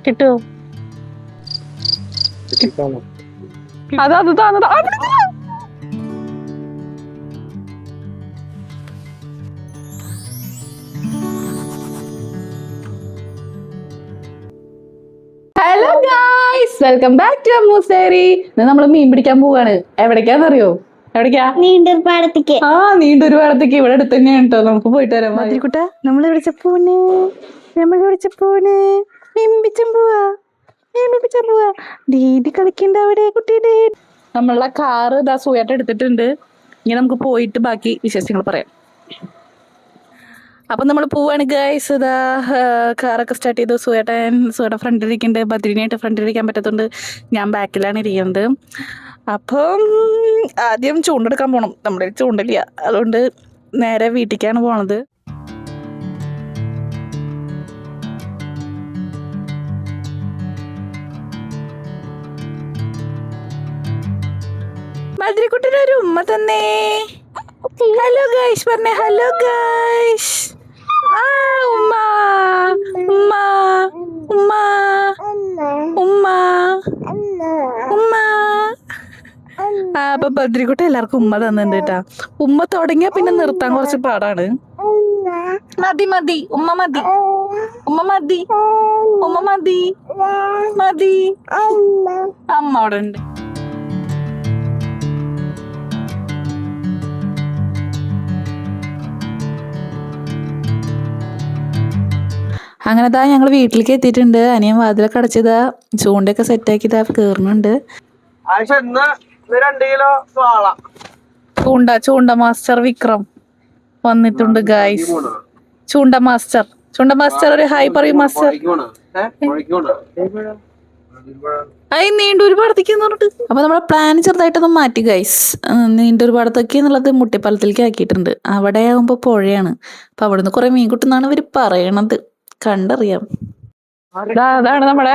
കിട്ടോ അത് താന്നത് hello guys, welcome back to Ammu's diary. നമ്മൾ മീൻ പിടിക്കാൻ പോവാണ്. എവിടേക്കാന്നറിയോ? എവിടേക്കാ? നീണ്ടൊരുപാടത്തേക്ക്. നീണ്ടൊരുപാടത്തേക്ക്. ഇവിടെ അടുത്ത് തന്നെയാണ് കേട്ടോ. നമുക്ക് പോയിട്ട് വരാം. മതിരിക്കുട്ട, നമ്മൾ വിളിച്ചപ്പോണ് മീൻ പിടിച്ചാൻ പോവാ. ദീദി കളിക്കണ്ട അവിടെ കുട്ടിയുടെ. നമ്മളുടെ കാറ് ഇതാ സൂയായിട്ട് എടുത്തിട്ടുണ്ട്. ഇനി നമുക്ക് പോയിട്ട് ബാക്കി വിശേഷങ്ങൾ പറയാം. അപ്പം നമ്മൾ പോവാണ് ഗൈസ്. ഇതാ കാറൊക്കെ സ്റ്റാർട്ട് ചെയ്തു. സൂയേട്ടൻ ഫ്രണ്ടിലിരിക്കുന്നുണ്ട്. ബദ്രീനായിട്ട് ഫ്രണ്ടിലിരിക്കാൻ പറ്റത്തുണ്ട്. ഞാൻ ബാക്കിലാണ് ഇരിക്കുന്നത്. അപ്പം ആദ്യം ചൂണ്ടെടുക്കാൻ പോകണം. നമ്മുടെ ചൂണ്ടില്ല, അതുകൊണ്ട് നേരെ വീട്ടിലേക്കാണ് പോണത്. ബദ്രിക്കുട്ടിന് ഒരു ഉമ്മ തന്നേ. ഹലോ ഗൈസ് പറഞ്ഞേ. Hello guys. ഉമ്മ ഉമ്മ ഉമ്മ ഉമ്മ ഉമ്മ. അപ്പൊ ബദ്രിക്കുട്ടി എല്ലാവർക്കും ഉമ്മ തന്നിട്ടുണ്ട് കേട്ടാ. ഉമ്മ തുടങ്ങിയാ പിന്നെ നിർത്താൻ കുറച്ച് പാടാണ്. മതി മതി ഉമ്മ മതി മതി. അമ്മ അവിടെ ഉണ്ട്. അങ്ങനെതാ ഞങ്ങൾ വീട്ടിലേക്ക് എത്തിയിട്ടുണ്ട്. അനിയൻ വാതിലൊക്കെ അടച്ചതാ, ചൂണ്ടയൊക്കെ സെറ്റാക്കിയതാ കേറുന്നുണ്ട്. ചൂണ്ട മാസ്റ്റർ വിക്രം വന്നിട്ടുണ്ട് ഗായ്സ്. ചൂണ്ട മാസ്റ്റർ ഒരു ഹായ് പറയും മാസ്റ്റർ. നീണ്ടൊരുപാടത്തേക്ക് പറഞ്ഞിട്ട്. അപ്പൊ നമ്മളെ പ്ലാൻ ചെറുതായിട്ടൊന്ന് മാറ്റി ഗൈസ്. നീണ്ടൊരുപാടത്തേക്ക് എന്നുള്ളത് മുട്ടിപ്പാലത്തിലേക്ക് ആക്കിയിട്ടുണ്ട്. അവിടെ ആകുമ്പോ പുഴയാണ്. അപ്പൊ അവിടുന്ന് കുറെ മീൻ കിട്ടുന്നാണ് ഇവര് പറയണത്. കണ്ടറിയാം. അതാണ് നമ്മുടെ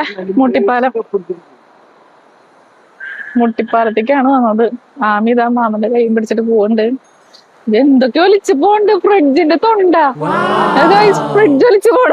മുട്ടിപ്പാലത്തേക്കാണ് വന്നത്. ആമിതാ മാമന്റെ കൈയും പിടിച്ചിട്ട് പോവുന്നുണ്ട്. ഇത് എന്തൊക്കെ ഒലിച്ചു പോണ്ട്. ഫ്രിഡ്ജിന്റെ തൊണ്ട. ഫ്രിഡ്ജ് ഒലിച്ചു പോണ.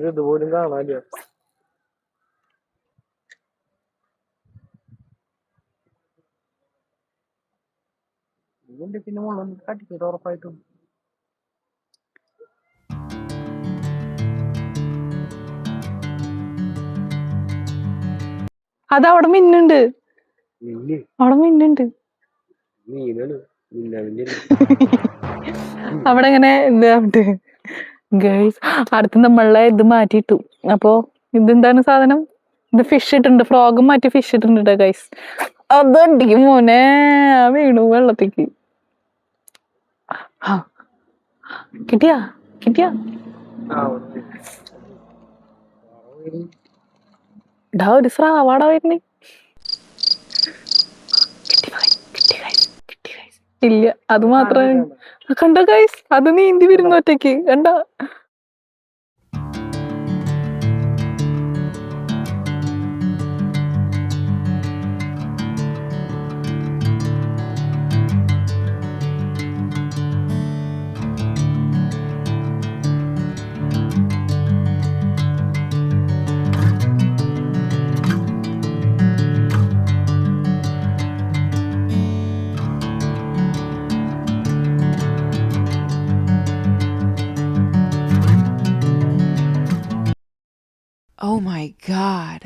ഇതുപോലും കാണാനില്ല. ഇതിന്റെ പിന്നെ മുകളിൽ കട്ടിക്കിട്ട് ഉറപ്പായിട്ടും. അതവിടെ മിന്നുണ്ട്. അവിടെ ഇങ്ങനെ ഇതാവട്ടെ ഗൈസ്. അടുത്ത് നമ്മളെ ഇത് മാറ്റിയിട്ടു. അപ്പൊ ഇതെന്താണ് സാധനം? ഇത് ഫിഷ് ഇട്ടുണ്ട്. ഫ്രോഗും മാറ്റി ഫിഷ് ഇട്ടുണ്ട് ഗൈസ്. അതടിക്കും മോനെ. വീണു വെള്ളത്തേക്ക്. കിട്ടിയാ ഒരു സ്രാവാടാ വരുന്നേ. ഇല്ല, അത് മാത്രമേ കണ്ടോ ഗൈസ്. അത് നീന്തി വരുന്നു ഒറ്റയ്ക്ക്. കണ്ട. Oh my god.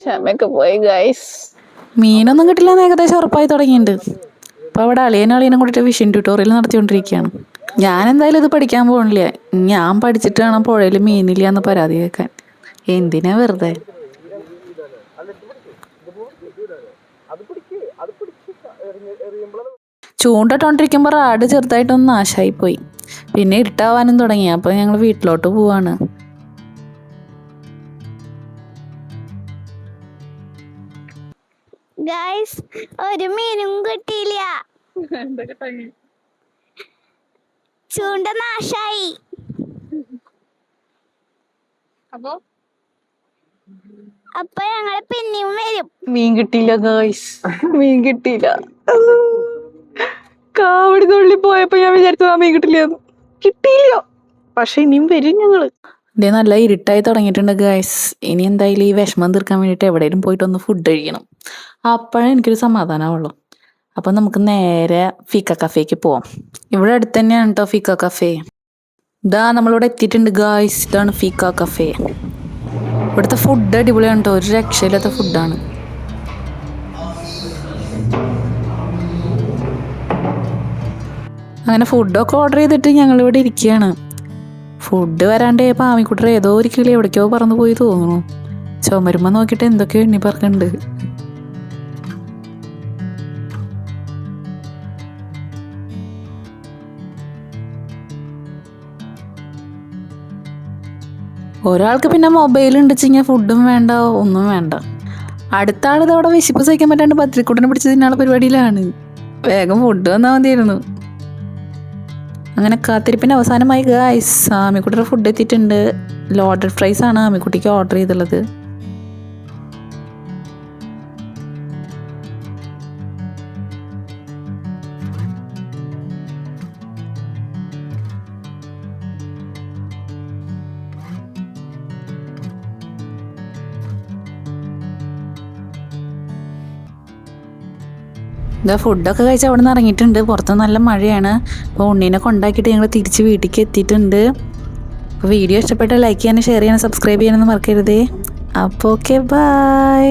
ക്ഷമയൊക്കെ പോയി ഗൈസ്. മീനൊന്നും കിട്ടില്ലെന്ന് ഏകദേശം ഉറപ്പായി തുടങ്ങിയിട്ടുണ്ട്. അപ്പോൾ അവിടെ അളിയനും കൂടിയിട്ട് വിഷൻ ട്യൂട്ടോറിയൽ നടത്തിക്കൊണ്ടിരിക്കുകയാണ്. ഞാൻ എന്തായാലും ഇത് പഠിക്കാൻ പോകണില്ല. ഞാൻ പഠിച്ചിട്ട് വേണം പുഴയിൽ മീനില്ല എന്ന് പരാതി കേൾക്കാൻ. എന്തിനാ വെറുതെ. ചൂണ്ടിട്ടോണ്ടിരിക്കുമ്പോൾ റാഡ് ചെറുതായിട്ടൊന്ന് നാശമായിപ്പോയി. പിന്നെ ഇരുട്ടാവാനും തുടങ്ങി. അപ്പോൾ ഞങ്ങൾ വീട്ടിലോട്ട് പോവാണ്. ഗൈസ് ഒരു മീനും കിട്ടിയില്ല. ചൂണ്ട നാശായി. അപ്പൊ ഞങ്ങള് പിന്നെയും വരും. മീൻ കിട്ടിയില്ല ഗായ്സ്, മീൻ കിട്ടിയില്ല. കാവടി തുള്ളി പോയപ്പോ ഞാൻ വിചാരിച്ചത് മീൻ കിട്ടില്ലെന്ന്. കിട്ടിയില്ല, പക്ഷെ ഇനിയും വരും ഞങ്ങള്. ഇതേ നല്ല ഇരുട്ടായി തുടങ്ങിയിട്ടുണ്ട് ഗൈസ്. ഇനി എന്തായാലും ഈ വിഷമം തീർക്കാൻ വേണ്ടിയിട്ട് എവിടെയെങ്കിലും പോയിട്ടൊന്ന് ഫുഡ് കഴിക്കണം. അപ്പോഴേ എനിക്കൊരു സമാധാനമുള്ളൂ. അപ്പം നമുക്ക് നേരെ ഫിക്ക കഫേക്ക് പോവാം. ഇവിടെ അടുത്ത് തന്നെയാണ് കേട്ടോ ഫിക്ക കഫേ. ഇതാ നമ്മളിവിടെ എത്തിയിട്ടുണ്ട് ഗായ്സ്. ഇതാണ് ഫിക്ക കഫേ. ഇവിടുത്തെ ഫുഡ് അടിപൊളിയാണ് കേട്ടോ, ഒരു രക്ഷയില്ലാത്ത ഫുഡാണ്. അങ്ങനെ ഫുഡൊക്കെ ഓർഡർ ചെയ്തിട്ട് ഞങ്ങളിവിടെ ഇരിക്കുകയാണ്. ഫുഡ് വരാണ്ട് പാമിക്കുട്ടർ ഏതോ ഒരു കിളി എവിടേക്കോ പറന്നു പോയി തോന്നുന്നു. ചുമരുമ്പോ നോക്കിയിട്ട് എന്തൊക്കെയോ എണ്ണി പറഞ്ഞിട്ടുണ്ട്. ഒരാൾക്ക് പിന്നെ മൊബൈൽ ഉണ്ടെച്ചിങ്ങനെ ഫുഡും വേണ്ട ഒന്നും വേണ്ട. അടുത്ത ആളിത് അവിടെ വിശപ്പ് സഹിക്കാൻ പറ്റാണ്ട് പത്രിക്കുട്ടനെ പിടിച്ച് തിന്നാനുള്ള പരിപാടിയിലാണ്. വേഗം ഫുഡ് വന്നാൽ മതിയായിരുന്നു. അങ്ങനെ കാത്തിരിപ്പിന് അവസാനമായി ഗായ്സ്, ആമിക്കുട്ടിയുടെ ഫുഡ് എത്തിയിട്ടുണ്ട്. ലോഡഡ് ഫ്രൈസ് ആണ് ആമിക്കുട്ടിക്ക് ഓർഡർ ചെയ്തുള്ളത്. ഇതാ ഫുഡൊക്കെ കഴിച്ച് അവിടെ നിന്ന് ഇറങ്ങിയിട്ടുണ്ട്. പുറത്ത് നല്ല മഴയാണ്. അപ്പോൾ ഉണ്ണീനെ കൊണ്ടാക്കിയിട്ട് ഞങ്ങൾ തിരിച്ച് വീട്ടിലേക്ക് എത്തിയിട്ടുണ്ട്. അപ്പോൾ വീഡിയോ ഇഷ്ടപ്പെട്ടാൽ ലൈക്ക് ചെയ്യാനും ഷെയർ ചെയ്യാനും സബ്സ്ക്രൈബ് ചെയ്യാനൊന്നും മറക്കരുതേ. അപ്പോൾ ഓക്കെ, ബൈ.